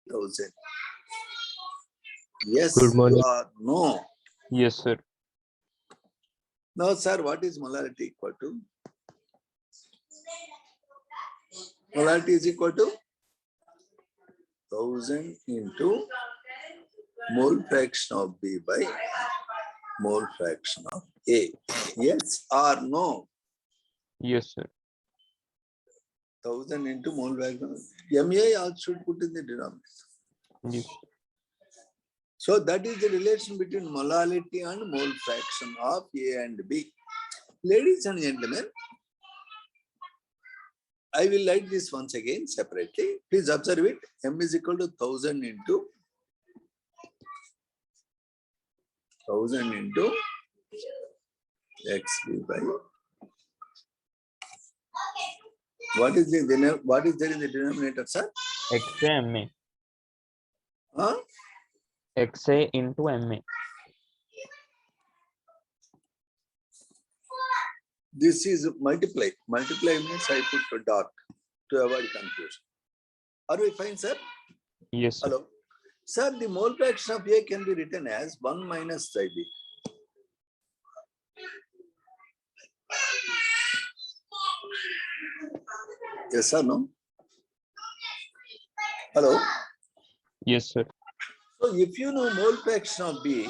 1000. Yes. Good morning. Or no? Yes, sir. Now, sir, what is molarity equal to? Molarity is equal to 1000 into mole fraction of B by mole fraction of A. Yes or no? Yes, sir. 1000 into mole fraction. MA also should put in the denominator. Yes. So that is the relation between molality and mole fraction of A and B. Ladies and gentlemen, I will write this once again separately. Please observe it. M is equal to 1000 into 1000 into XB by what is there in the denominator, sir? XA MA. Huh? XA into MA. This is multiply. Multiply means I put a dot to avoid confusion. Are we fine, sir? Yes, sir. Hello. Sir, the mole fraction of A can be written as 1 minus psi B. Yes or no? Hello. Yes, sir. So if you know mole fraction of B,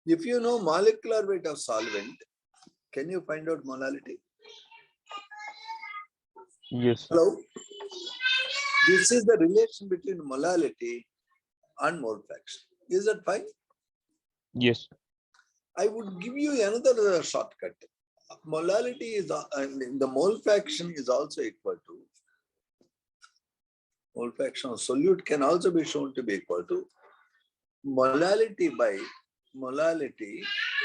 if you know molecular weight of solvent, can you find out molality? Yes, sir. Hello. This is the relation between molality and mole fraction. Is that fine? Yes. I would give you another shortcut. Molality is the mole fraction is also equal to mole fraction of solute can also be shown to be equal to molality by molality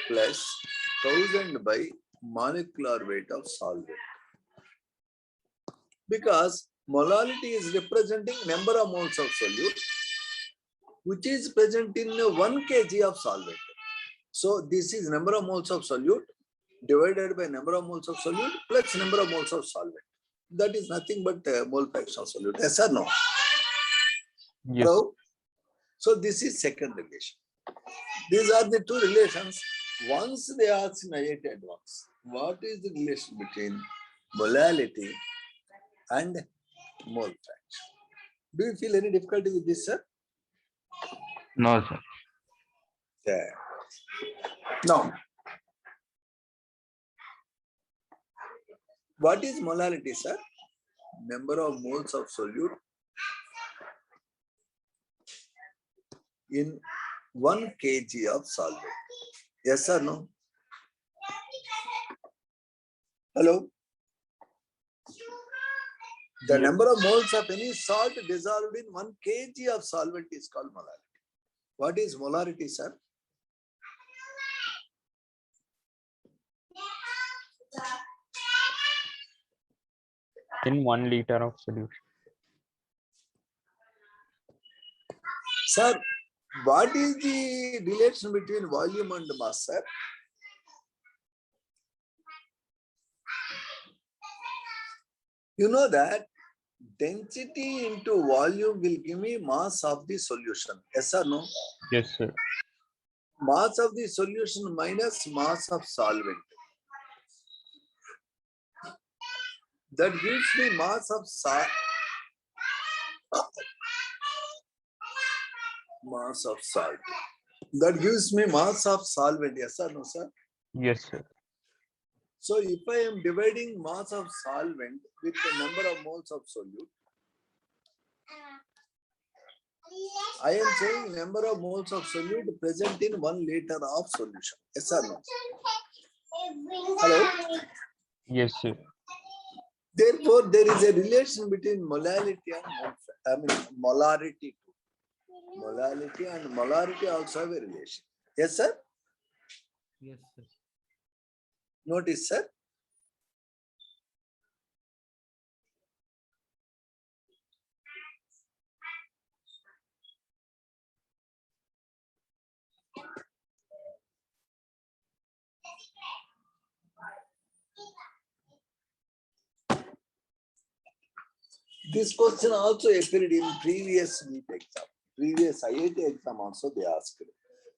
plus 1000 by molecular weight of solvent. Because molality is representing number of moles of solute which is present in 1 kg of solvent. So this is number of moles of solute divided by number of moles of solute plus number of moles of solvent. That is nothing but mole fraction of solute. Yes or no? Yes. Hello? So this is second relation. These are the two relations. Once they ask in IIT Advanced, what is the relation between molality and mole fraction? Do you feel any difficulty with this, sir? No, sir. Yeah. Now, what is molality, sir? Number of moles of solute in 1 kg of solvent. Yes or no? Hello? The Yes. number of moles of any salt dissolved in 1 kg of solvent is called molality. What is molarity, sir? In 1 liter of solution. Sir, what is the relation between volume and mass, sir? You know that density into volume will give me mass of the solution. Yes or no? Yes, sir. Mass of the solution minus mass of solvent. That gives me mass of mass of salt. That gives me mass of solvent. Yes or no, sir? Yes, sir. So if I am dividing mass of solvent with the number of moles of solute, I am saying number of moles of solute present in 1 liter of solution. Yes or no? Hello? Yes, sir. Therefore, there is a relation between molality and molarity. Molality and molarity also have a relation. Yes, sir? Yes, sir. Notice, sir. This question also appeared in previous NEET exam, previous IIT exam also they asked.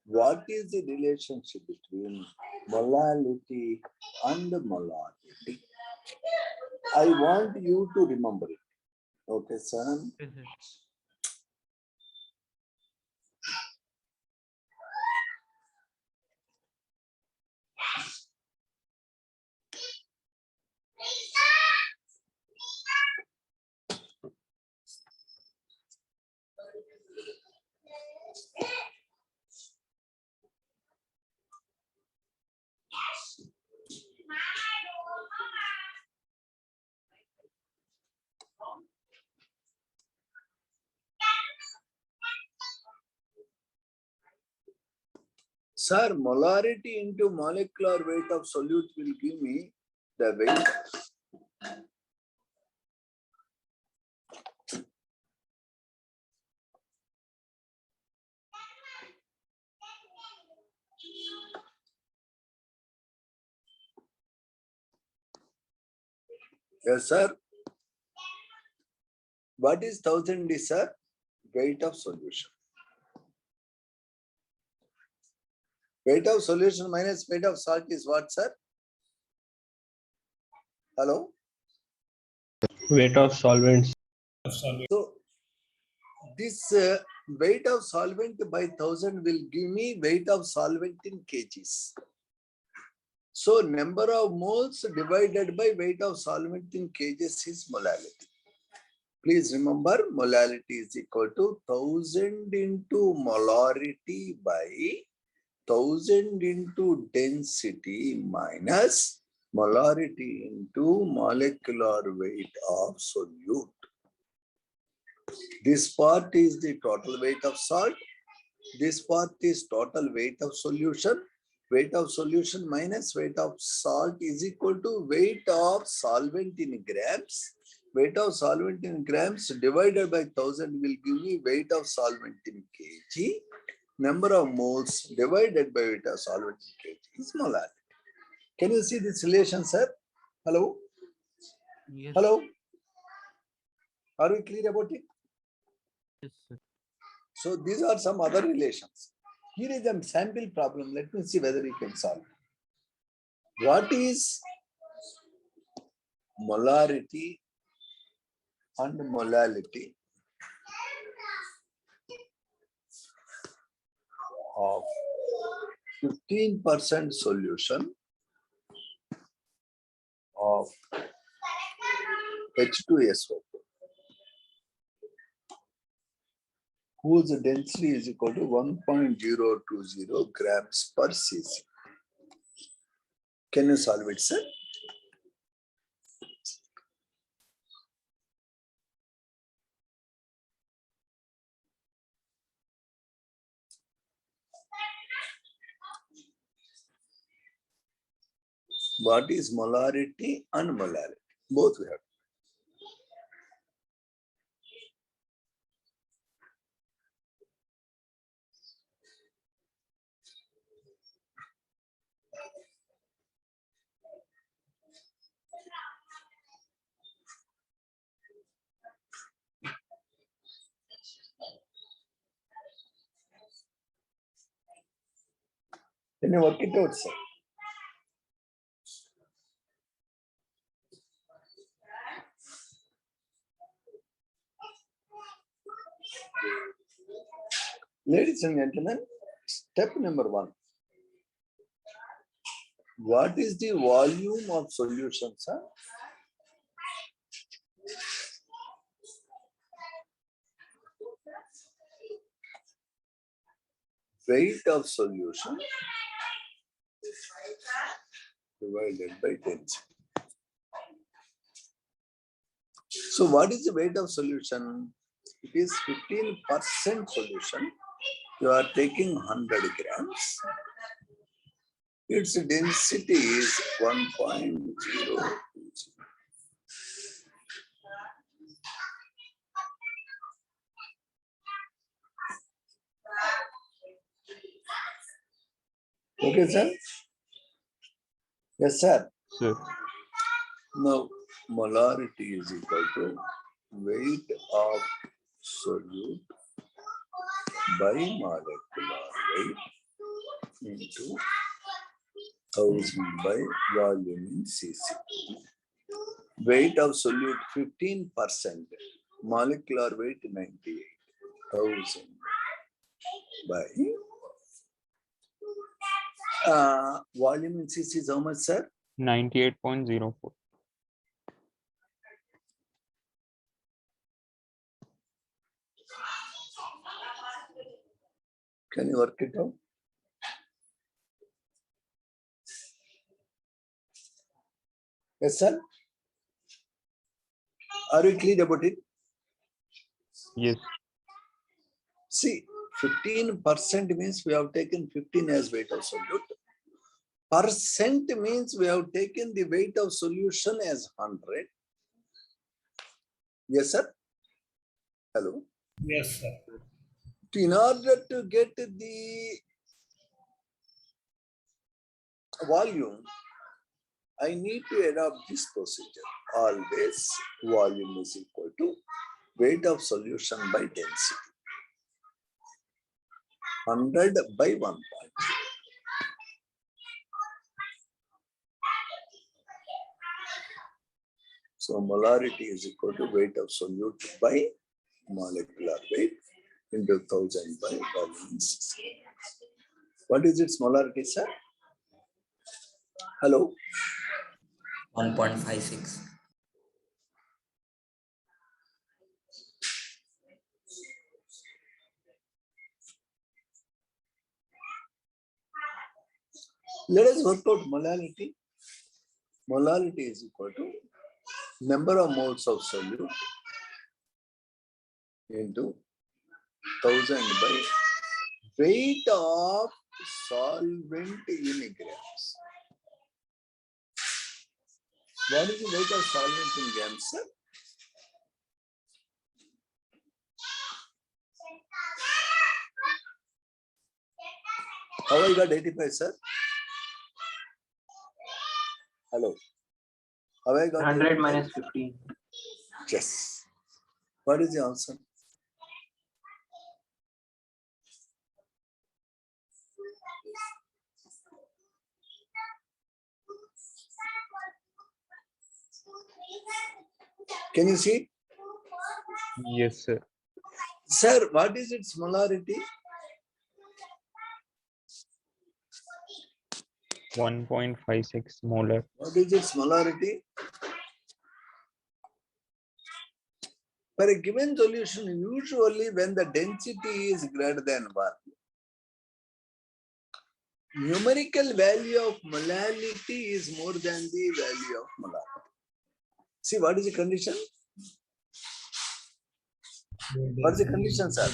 What is the relationship between molality and molarity? I want you to remember it. Okay, son. Yes, sir. Sir, molarity into molecular weight of solute will give me the weight. Yes, sir. What is 1000 D, sir? Weight of solution. Weight of solution minus weight of salt is what, sir? Hello? Weight of solvents. So, this weight of solvent by 1000 will give me weight of solvent in kgs. So, number of moles divided by weight of solvent in kgs is molality. Please remember, molality is equal to 1000 into molarity by 1000 into density minus molarity into molecular weight of solute. This part is the total weight of salt. This part is total weight of solution. Weight of solution minus weight of salt is equal to weight of solvent in grams. Weight of solvent in grams divided by 1000 will give me weight of solvent in kg. Number of moles divided by weight of solvent in kg is molarity. Can you see this relation, sir? Hello? Yes. Hello? Are we clear about it? Yes, sir. So these are some other relations. Here is a sample problem. Let me see whether we can solve it. What is molarity and molality of 15% solution of H2SO, whose density is equal to 1.020 grams per cc. Can you solve it, sir? What is molarity and molality? Both we have. Can you work it out, sir? Ladies and gentlemen, step number 1. What is the volume of solution, sir? Weight of solution divided by density. So what is the weight of solution? It is 15% solution. You are taking 100 grams. Its density is 1.020. Okay, sir? Yes, sir. Sir. Now, molarity is equal to weight of solute by molecular weight into 1000 by volume in cc. Weight of solute 15%, molecular weight 98,000 by volume in cc is how much, sir? 98.04. Can you work it out? Yes, sir. Are you clear about it? Yes. See, 15% means we have taken 15 as weight of solute. Percent means we have taken the weight of solution as 100. Yes, sir. Hello. Yes, sir. In order to get the volume, I need to adopt this procedure. Always volume is equal to weight of solution by density. 100 by 1.0. So molarity is equal to weight of solute by molecular weight into 1000 by volume. What is its molarity, sir? Hello? 1.56. Let us work out molality. Molality is equal to number of moles of solute into 1000 by weight of solvent in grams. What is the weight of solvent in grams, sir? How I got 85, sir? Hello. How I got 100 85? minus 15. Yes. What is the answer? Can you see? Yes, sir. Sir, what is its molarity? 1.56 molar. What is its molarity? For a given solution, usually when the density is greater than 1, numerical value of molality is more than the value of molarity. See, what is the condition? What is the condition, sir?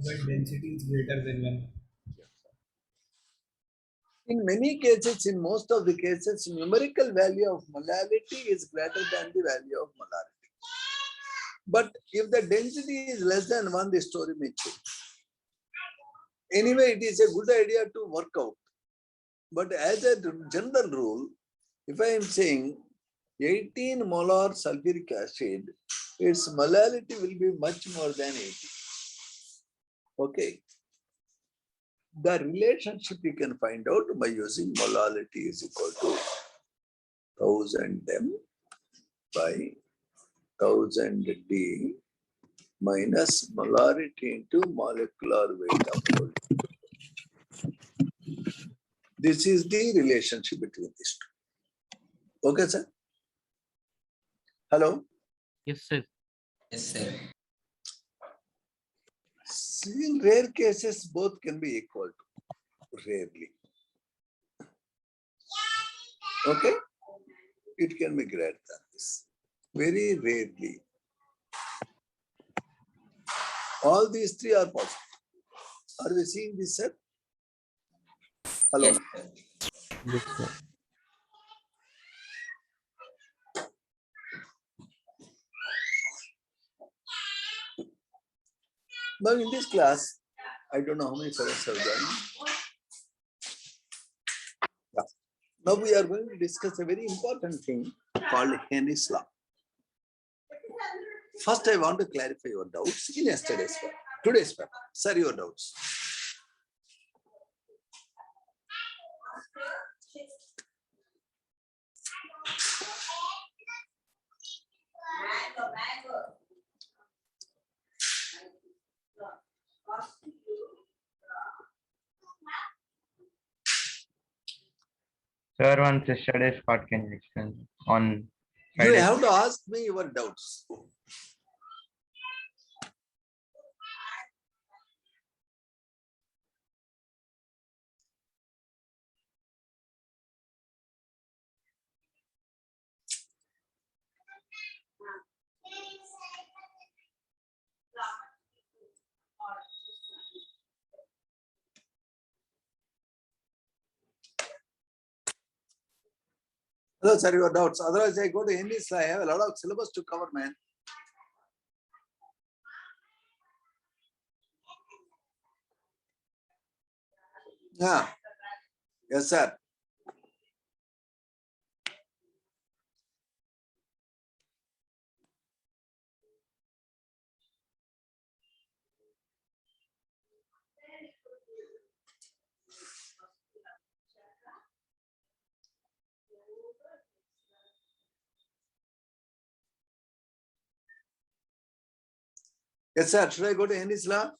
When density is greater than 1. In many cases, in most of the cases, numerical value of molality is greater than the value of molarity. But if the density is less than 1, the story may change. Anyway, it is a good idea to work out. But as a general rule, if I am saying 18 molar sulfuric acid, its molality will be much more than 80. Okay. The relationship you can find out by using molality is equal to 1000 m by 1000 d minus molarity into molecular weight of solute. This is the relationship between these two. Okay, sir? Hello? Yes, sir. Yes, sir. In rare cases, both can be equal to, rarely. Okay? It can be greater than this. Very rarely. All these three are possible. Are we seeing this, sir? Hello? Yes, sir. Yes, sir. Now in this class, I don't know how many students have joined. Yeah. Now we are going to discuss a very important thing called Henry's law. First, I want to clarify your doubts in yesterday's paper. Today's paper. Sir, your doubts. Sir, once yesterday's part can you explain on You Friday? have to ask me your doubts. Hello, sir, your doubts. Otherwise, I go to Hindi, so I have a lot of syllabus to cover, man. Yeah. Yes, sir. Yes, sir. Should I go to Hindi, sir?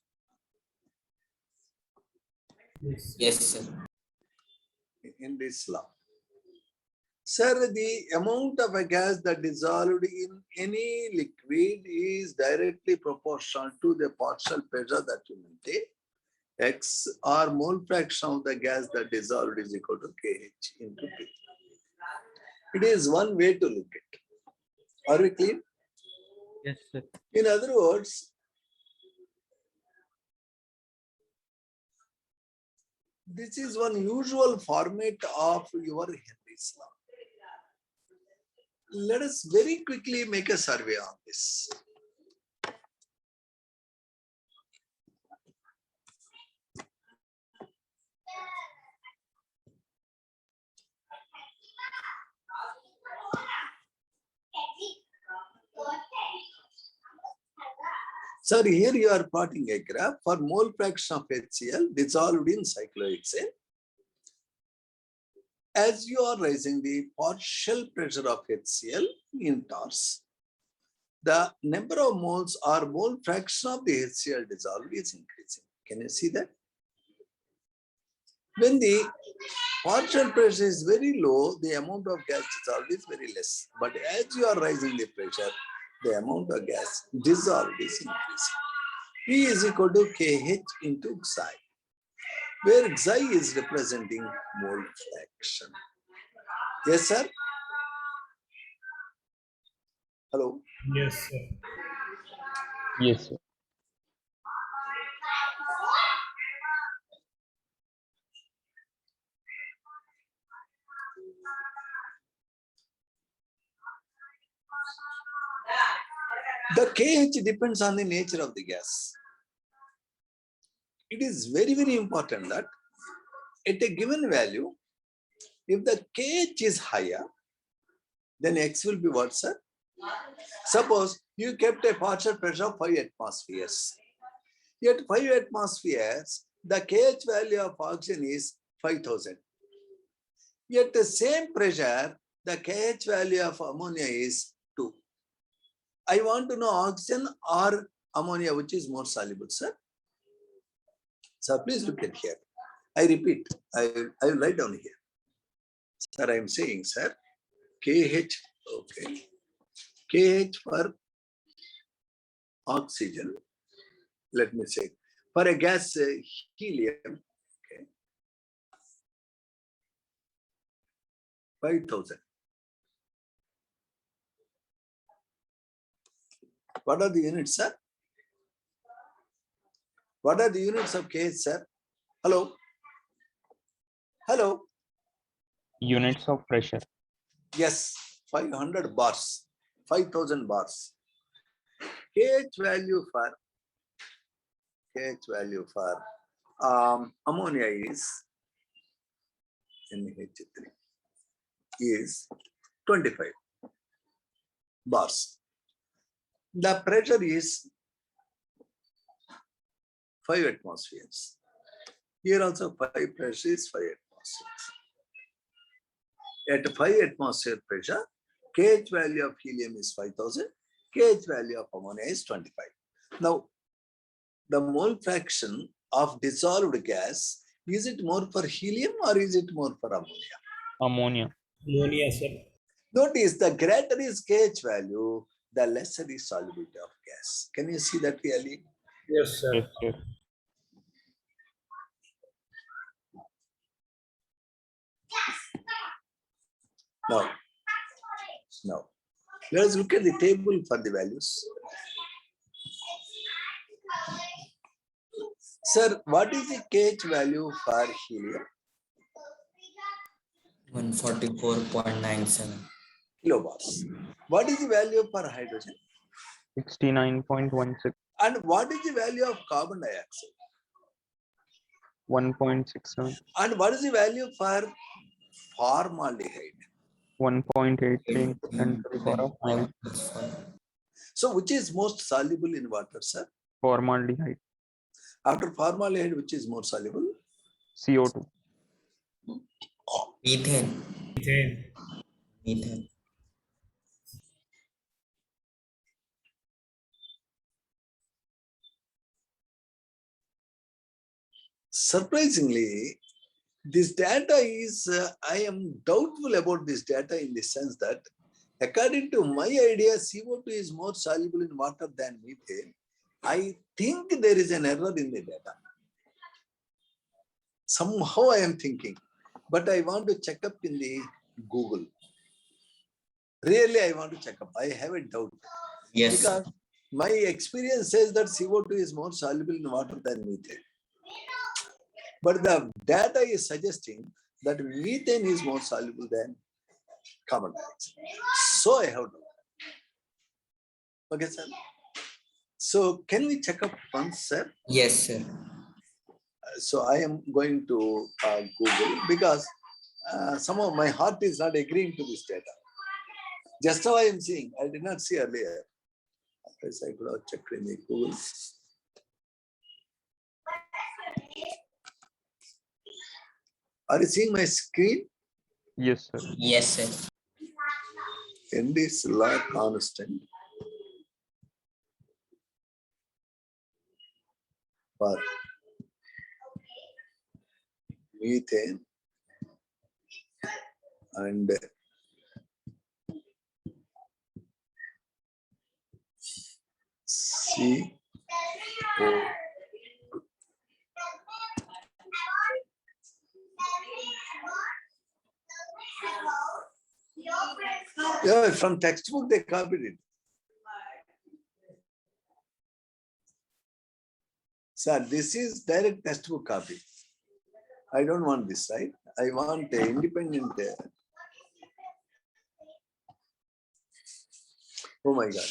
Yes. Yes, sir. In this law. Sir, the amount of a gas that dissolved in any liquid is directly proportional to the partial pressure that you maintain. X or mole fraction of the gas that dissolved is equal to kH into P. It is one way to look at it. Are we clear? Yes, sir. In other words, this is one usual format of your Henry's law. Let us very quickly make a survey on this. Sir, here you are plotting a graph for mole fraction of HCl dissolved in cyclohexane. As you are raising the partial pressure of HCl in torrs, the number of moles or mole fraction of the HCl dissolved is increasing. Can you see that? When the partial pressure is very low, the amount of gas dissolved is very less. But as you are raising the pressure, the amount of gas dissolved is increasing. P is equal to KH into Xi, where Xi is representing mole fraction. Yes, sir? Hello? Yes, sir. Yes, sir. The KH depends on the nature of the gas. It is very, very important that at a given value, if the KH is higher, then X will be what, sir? Suppose you kept a partial pressure of 5 atmospheres. At 5 atmospheres, the KH value of oxygen is 5000. At the same pressure, the KH value of ammonia is 2. I want to know oxygen or ammonia, which is more soluble, sir? Sir, please look at here. I repeat, I will write down here. Sir, I am saying, sir, KH, okay. KH for oxygen, let me say, for a gas helium, okay, 5000. What are the units, sir? What are the units of KH, sir? Hello? Hello? Units of pressure. Yes, 500 bars, 5000 bars. KH value for ammonia is NH3 is 25 bars. The pressure is 5 atmospheres. Here also 5 pressure is 5 atmospheres. At 5 atmosphere pressure, KH value of helium is 5000, KH value of ammonia is 25. Now, the mole fraction of dissolved gas, is it more for helium or is it more for ammonia? Ammonia. Ammonia, sir. Notice the greater is KH value, the lesser is solubility of gas. Can you see that clearly? Yes, sir. Yes, sir. Now, let us look at the table for the values. Sir, what is the KH value for helium? 144.97. Kilobars. What is the value for hydrogen? 69.16. And what is the value of carbon dioxide? 1.67. And what is the value for formaldehyde? 1.83. 10 to the power of 9. So, which is most soluble in water, sir? Formaldehyde. After formaldehyde, which is more soluble? CO2. Methane. Methane. Methane. Surprisingly, this data is, I am doubtful about this data in the sense that according to my idea, CO2 is more soluble in water than methane. I think there is an error in the data. Somehow I am thinking, but I want to check up in the Google. Really, I want to check up. I have a doubt. Yes. Because my experience says that CO2 is more soluble in water than methane. But the data is suggesting that methane is more soluble than carbon dioxide. So I have to. Okay, sir. So can we check up once, sir? Yes, sir. So I am going to Google because somehow my heart is not agreeing to this data. Just how I am seeing, I did not see earlier. Otherwise, I could have checked in the Google. Are you seeing my screen? Yes, sir. Yes, sir. In this law constant for methane and CO. Yeah, from textbook they copied it. Sir, this is direct textbook copy. I don't want this, right? I want an independent. Oh my God.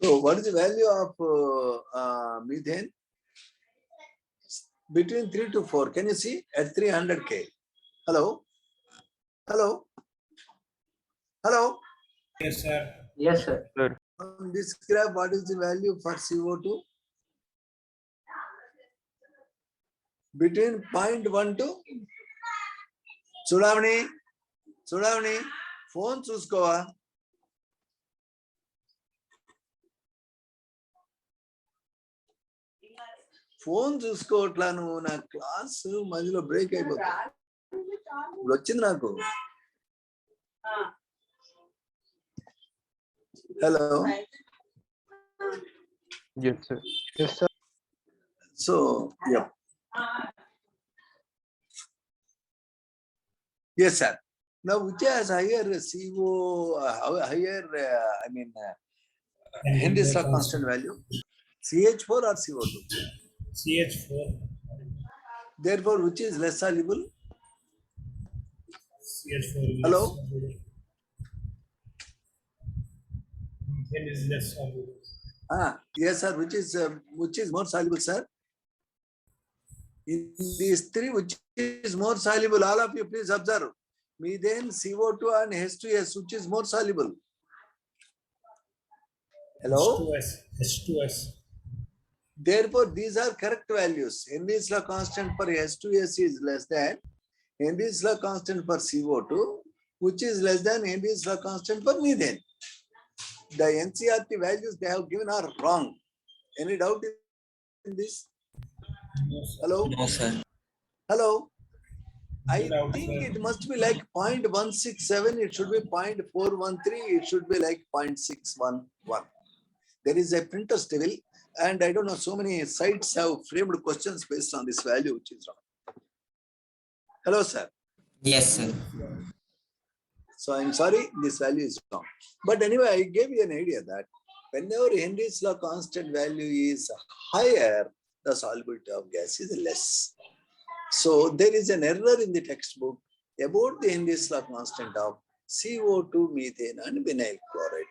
So what is the value of methane? Between 3 to 4. Can you see? At 300 K. Hello? Hello? Hello? Yes, sir. Yes, sir. Sir. On this graph, what is the value for CO2? Between 0.1 to Sudavani, phone చూసుకోవా? Phone చూసుకోవట్లా నువ్వు, నా class మధ్యలో break అయిపోతుంది. ఇప్పుడు వచ్చింది నాకు. Hello. Yes, sir. Yes, sir. So, yep. Yes, sir. Now, which has higher CO, higher, Henry's law constant value? CH4 or CO2? CH4. Therefore, which is less soluble? CH4 Hello? Methane is less soluble. Yes, sir. Which is more soluble, sir? In these three, which is more soluble? All of you, please observe. Methane, CO2, and H2S, which is more soluble? Hello? H2S. Therefore, these are correct values. Henry's law constant for H2S is less than Henry's law constant for CO2, which is less than Henry's law constant for methane. The NCRT values they have given are wrong. Any doubt in this? No, sir. Hello? No, sir. Hello? I No doubt, think sir. it must be like 0.167, it should be 0.413, it should be like 0.611. There is a printer's table, and I don't know, so many sites have framed questions based on this value, which is wrong. Hello, sir. Yes, sir. So I'm sorry, this value is wrong. But anyway, I gave you an idea that whenever Henry's law constant value is higher, the solubility of gas is less. So there is an error in the textbook about the Henry's law constant of CO2, methane, and vinyl chloride.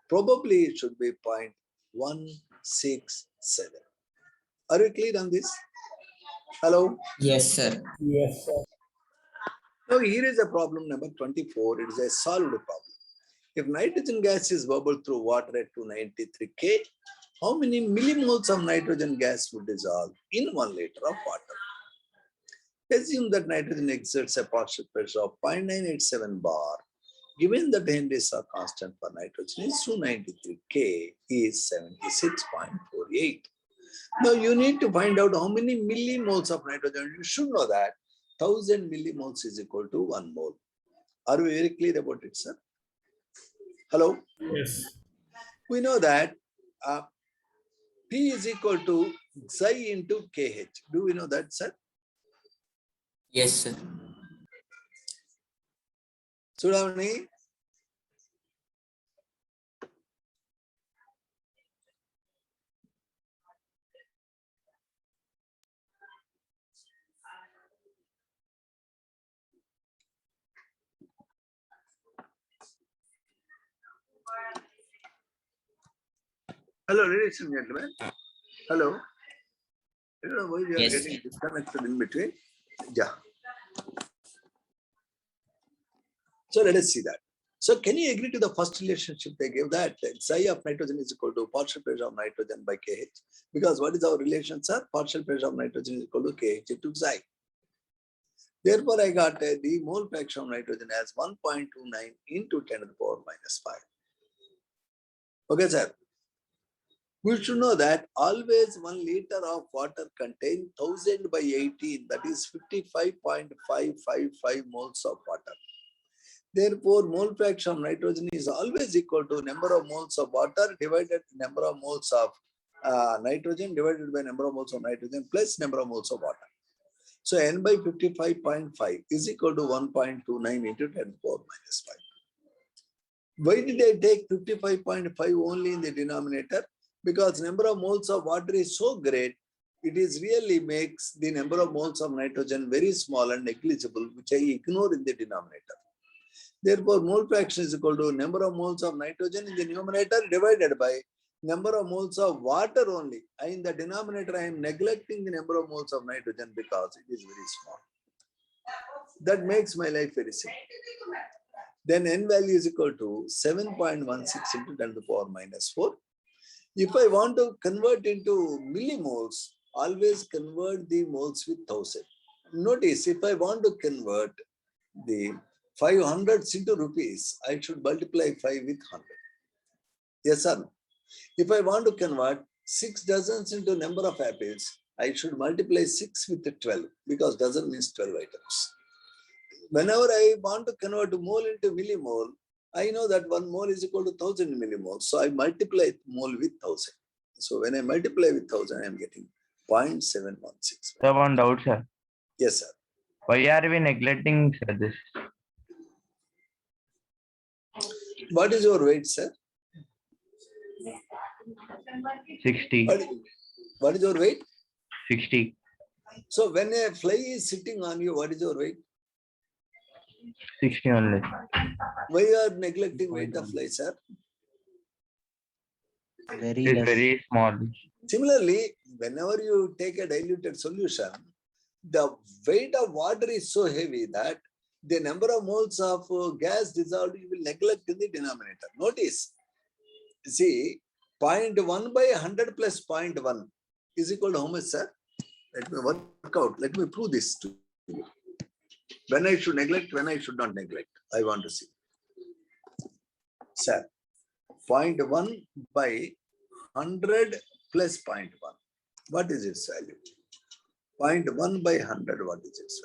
Probably it should be 0.167. Are you clear on this? Hello? Yes, sir. Yes, sir. Now here is a problem number 24. It is a solved problem. If nitrogen gas is bubbled through water at 293 K, how many millimoles of nitrogen gas would dissolve in 1 liter of water? Assume that nitrogen exerts a partial pressure of 0.987 bar. Given that Henry's law constant for nitrogen is 293 K is 76.48. Now you need to find out how many millimoles of nitrogen. You should know that 1000 millimoles is equal to 1 mole. Are we very clear about it, sir? Hello? Yes. We know that P is equal to Xi into KH. Do we know that, sir? Yes, sir. Sudhavani? Hello, ladies and gentlemen. Hello. I don't know why we are Yes, getting disconnected in between. Yeah. So let us see that. So can you agree to the first relationship they gave that Xi of nitrogen is equal to partial pressure of nitrogen by KH? Because what is our relation, sir? Partial pressure of nitrogen is equal to KH into Xi. Therefore, I got the mole fraction of nitrogen as 1.29 into 10 to the power minus 5. Okay, sir. We should know that always 1 liter of water contains 1000 by 18, that is 55.555 moles of water. Therefore, mole fraction of nitrogen is always equal to number of moles of water divided number of moles of nitrogen divided by number of moles of nitrogen plus number of moles of water. So N by 55.5 is equal to 1.29 into 10 to the power minus 5. Why did I take 55.5 only in the denominator? Because number of moles of water is so great, it is really makes the number of moles of nitrogen very small and negligible, which I ignore in the denominator. Therefore, mole fraction is equal to number of moles of nitrogen in the numerator divided by number of moles of water only. In the denominator, I am neglecting the number of moles of nitrogen because it is very small. That makes my life very simple. Then N value is equal to 7.16 into 10 to the power minus 4. If I want to convert into millimoles, always convert the moles with 1000. Notice, if I want to convert the 500 into rupees, I should multiply 5 with 100. Yes or no? If I want to convert 6 dozens into number of apples, I should multiply 6 with 12 because dozen means 12 items. Whenever I want to convert mole into millimole, I know that 1 mole is equal to 1000 millimoles. So I multiply mole with 1000. So when I multiply with 1000, I am getting 0.716. Sir, one doubt, sir. Yes, sir. Why are we neglecting, sir, this? What is your weight, sir? 60. What is your weight? 60. So when a fly is sitting on you, what is your weight? 60 only. Why you are neglecting weight of fly, sir? Very It is less. very small. Similarly, whenever you take a diluted solution, the weight of water is so heavy that the number of moles of gas dissolved you will neglect in the denominator. Notice, see, 0.1 by 100 plus 0.1 is equal to how much, sir? Let me work out. Let me prove this to you. When I should neglect, when I should not neglect. I want to see. Sir, 0.1 by 100 plus 0.1. What is its value? 0.1 by 100, what is its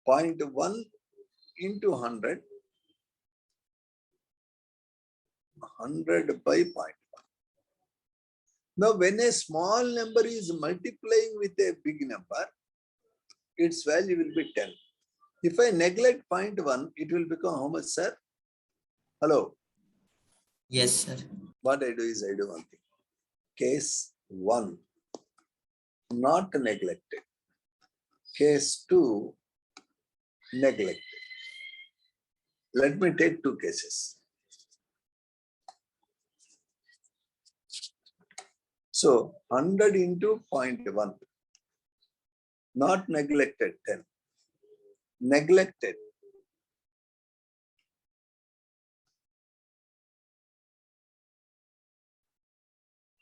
value? 0.1 into 100, 100 by 0.1. Now, when a small number is multiplying with a big number, its value will be 10. If I neglect 0.1, it will become how much, sir? Hello. Yes, sir. What I do is I do one thing. Case 1, not neglected. Case 2, neglected. Let me take 2 cases. So 100 into 0.1, not neglected 10, neglected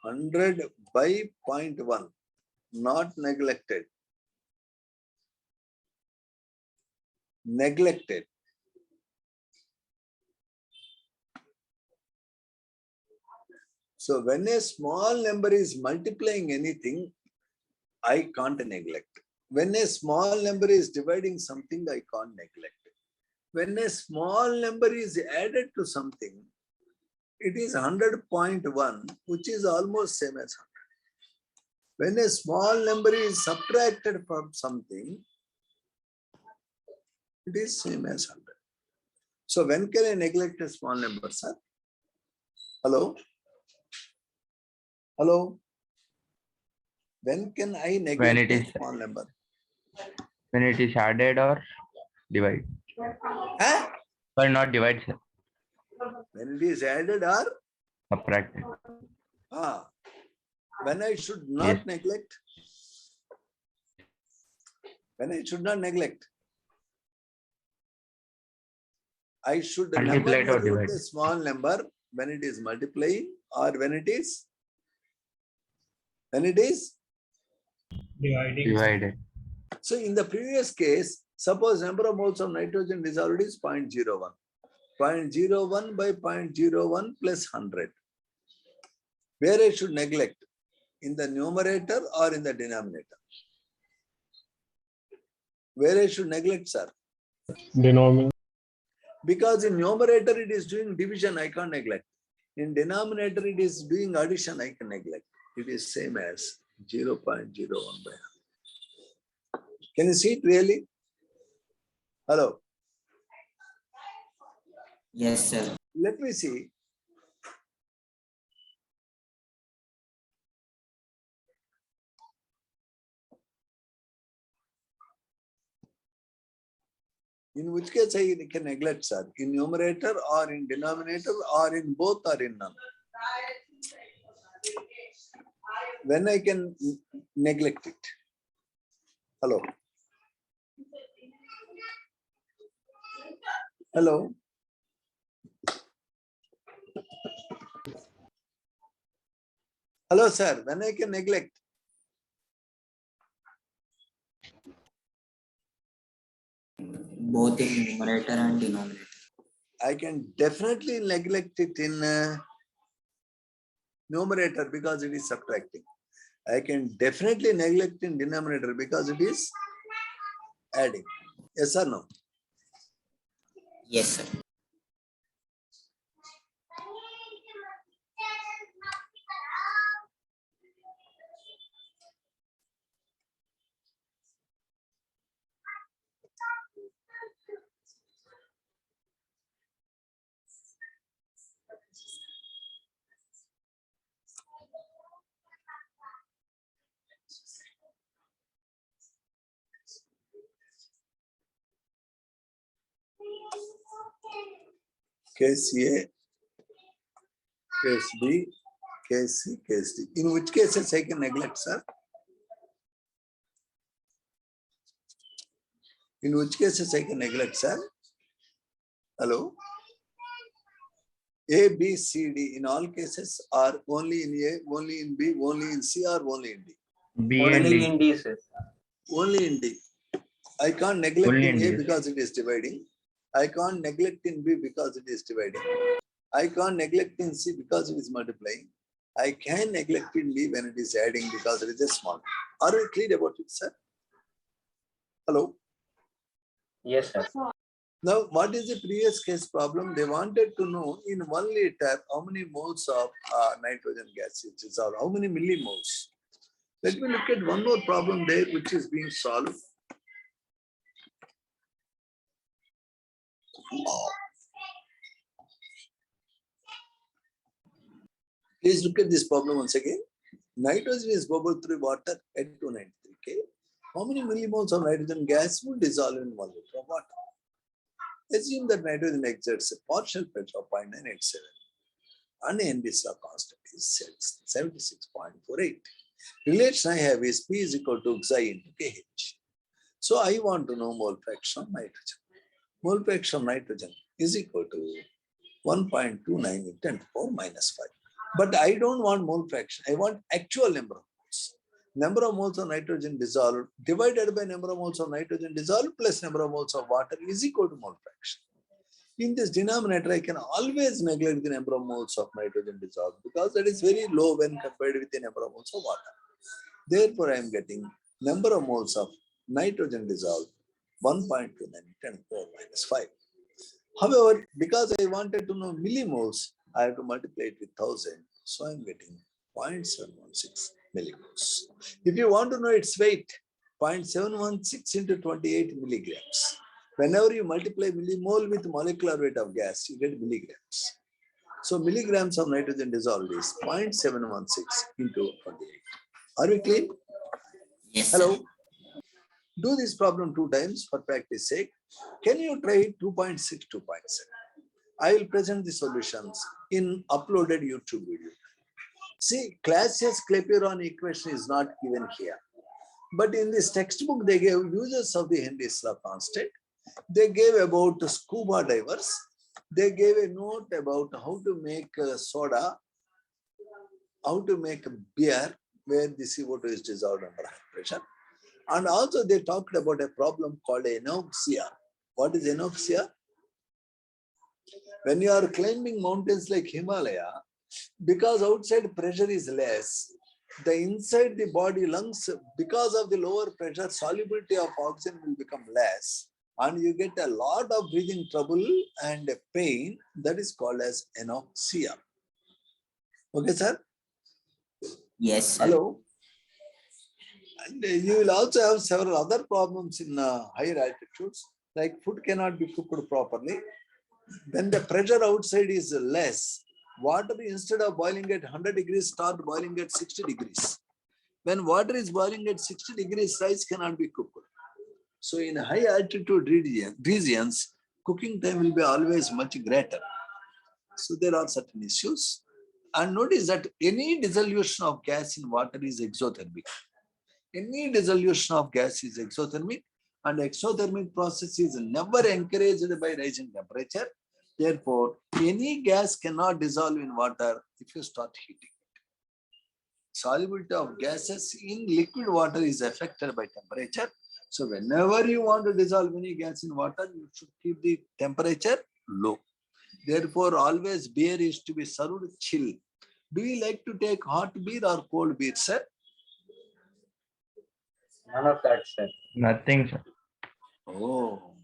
100 by 0.1, not neglected, neglected. So when a small number is multiplying anything, I can't neglect. When a small number is dividing something, I can't neglect. When a small number is added to something, it is 100.1, which is almost same as 100. When a small number is subtracted from something, it is same as 100. So when can I neglect a small number, sir? Hello? Hello? When can I neglect a small number? When it is added or divide. Huh? But not divide, sir. When it is added or? Subtracted. When I should not Yes. neglect? When I should not neglect? I should never Multiplied or neglect divided. a small number when it is multiplying or when it is Divided. So in the previous case, suppose number of moles of nitrogen dissolved is 0.01. 0.01 by 0.01 plus 100. Where I should neglect? In the numerator or in the denominator? Where I should neglect, sir? Denominator. Because in numerator it is doing division, I can't neglect. In denominator it is doing addition, I can neglect. It is same as 0.01 by 100. Can you see it really? Hello. Yes, sir. Let me see. In which case I can neglect, sir? In numerator or in denominator or in both or in none? When I can neglect it? Hello. Hello. Hello, sir. When I can neglect? Both in numerator and denominator. I can definitely neglect it in numerator because it is subtracting. I can definitely neglect in denominator because it is adding. Yes or no? Yes, sir. Case A, case B, case C, case D. In which cases I can neglect, sir? In which cases I can neglect, sir? Hello? A, B, C, D in all cases are only in A, only in B, only in C, or only in D? B and Only D. in D, sir. Only in D. I can't neglect Only in in A D. because it is dividing. I can't neglect in B because it is dividing. I can't neglect in C because it is multiplying. I can neglect in D when it is adding because it is a small. Are we clear about it, sir? Hello? Yes, sir. Now, what is the previous case problem? They wanted to know in 1 liter how many moles of nitrogen gas it is, or how many millimoles. Let me look at one more problem there which is being solved. Please look at this problem once again. Nitrogen is bubbled through water at 293 K. How many millimoles of nitrogen gas would dissolve in 1 liter of water? Assume that nitrogen exerts a partial pressure of 0.987 and Henry's law constant is 76.48. Relation I have is P is equal to Xi into KH. So I want to know mole fraction of nitrogen. Mole fraction of nitrogen is equal to 1.29 into 10 to the power minus 5. But I don't want mole fraction. I want actual number of moles. Number of moles of nitrogen dissolved divided by number of moles of nitrogen dissolved plus number of moles of water is equal to mole fraction. In this denominator, I can always neglect the number of moles of nitrogen dissolved because that is very low when compared with the number of moles of water. Therefore, I am getting number of moles of nitrogen dissolved 1.29 10 to the power minus 5. However, because I wanted to know millimoles, I have to multiply it with 1000. So I am getting 0.716 millimoles. If you want to know its weight, 0.716 into 28 milligrams. Whenever you multiply millimole with molecular weight of gas, you get milligrams. So milligrams of nitrogen dissolved is 0.716 into 28. Are we clear? Yes, Hello? sir. Do this problem 2 times for practice sake. Can you try 2.6, 2.7? I will present the solutions in uploaded YouTube video. See, Clausius Clapeyron equation is not given here. But in this textbook, they gave uses of the Henry's law constant. They gave about scuba divers. They gave a note about how to make soda, how to make beer, where the CO2 is dissolved under high pressure. And also they talked about a problem called anoxia. What is anoxia? When you are climbing mountains like Himalaya, because outside pressure is less, the inside the body lungs, because of the lower pressure, solubility of oxygen will become less. And you get a lot of breathing trouble and pain. That is called as anoxia. Okay, sir? Yes, sir. Hello? And you will also have several other problems in higher altitudes, like food cannot be cooked properly. When the pressure outside is less, water instead of boiling at 100 degrees start boiling at 60 degrees. When water is boiling at 60 degrees, rice cannot be cooked. So in high altitude regions, cooking time will be always much greater. So there are certain issues. And notice that any dissolution of gas in water is exothermic. Any dissolution of gas is exothermic, and exothermic process is never encouraged by rising temperature. Therefore, any gas cannot dissolve in water if you start heating. Solubility of gases in liquid water is affected by temperature. So whenever you want to dissolve any gas in water, you should keep the temperature low. Therefore, always beer is to be served chill. Do you like to take hot beer or cold beer, sir? None of that, sir. Nothing, sir. Oh,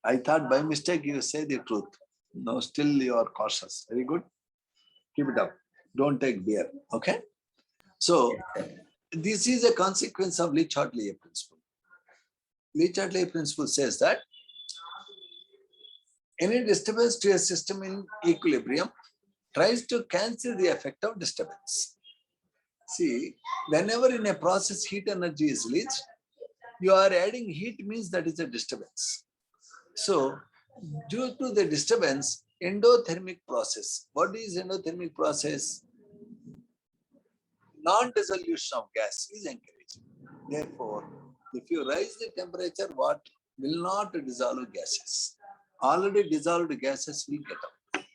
I thought by mistake you say the truth. No, still you are cautious. Very good. Keep it up. Don't take beer. Okay. So this is a consequence of Le-Chatelier principle. Le-Chatelier principle says that any disturbance to a system in equilibrium tries to cancel the effect of disturbance. See, whenever in a process heat energy is released, you are adding heat means that is a disturbance. So due to the disturbance, endothermic process. What is endothermic process? Non-dissolution of gas is encouraged. Therefore, if you raise the temperature, what will not dissolve gases? Already dissolved gases will get out.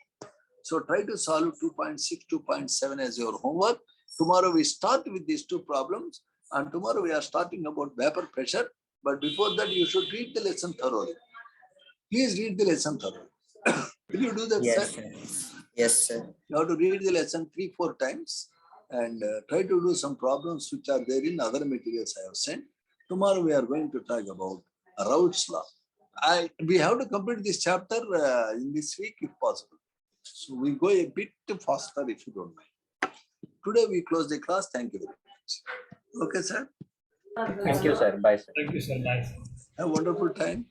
So try to solve 2.6, 2.7 as your homework. Tomorrow we start with these two problems, and tomorrow we are starting about vapor pressure. But before that, you should read the lesson thoroughly. Please read the lesson thoroughly. Will you do that, Yes, sir? sir. Yes, sir. You have to read the lesson 3-4 times and try to do some problems which are there in other materials I have sent. Tomorrow we are going to talk about Raoult's law. We have to complete this chapter in this week if possible. So we go a bit faster if you don't mind. Today we close the class. Thank you very much. Okay, sir. Thank you, sir. Bye, sir. Thank you, sir. Bye. Have a wonderful time.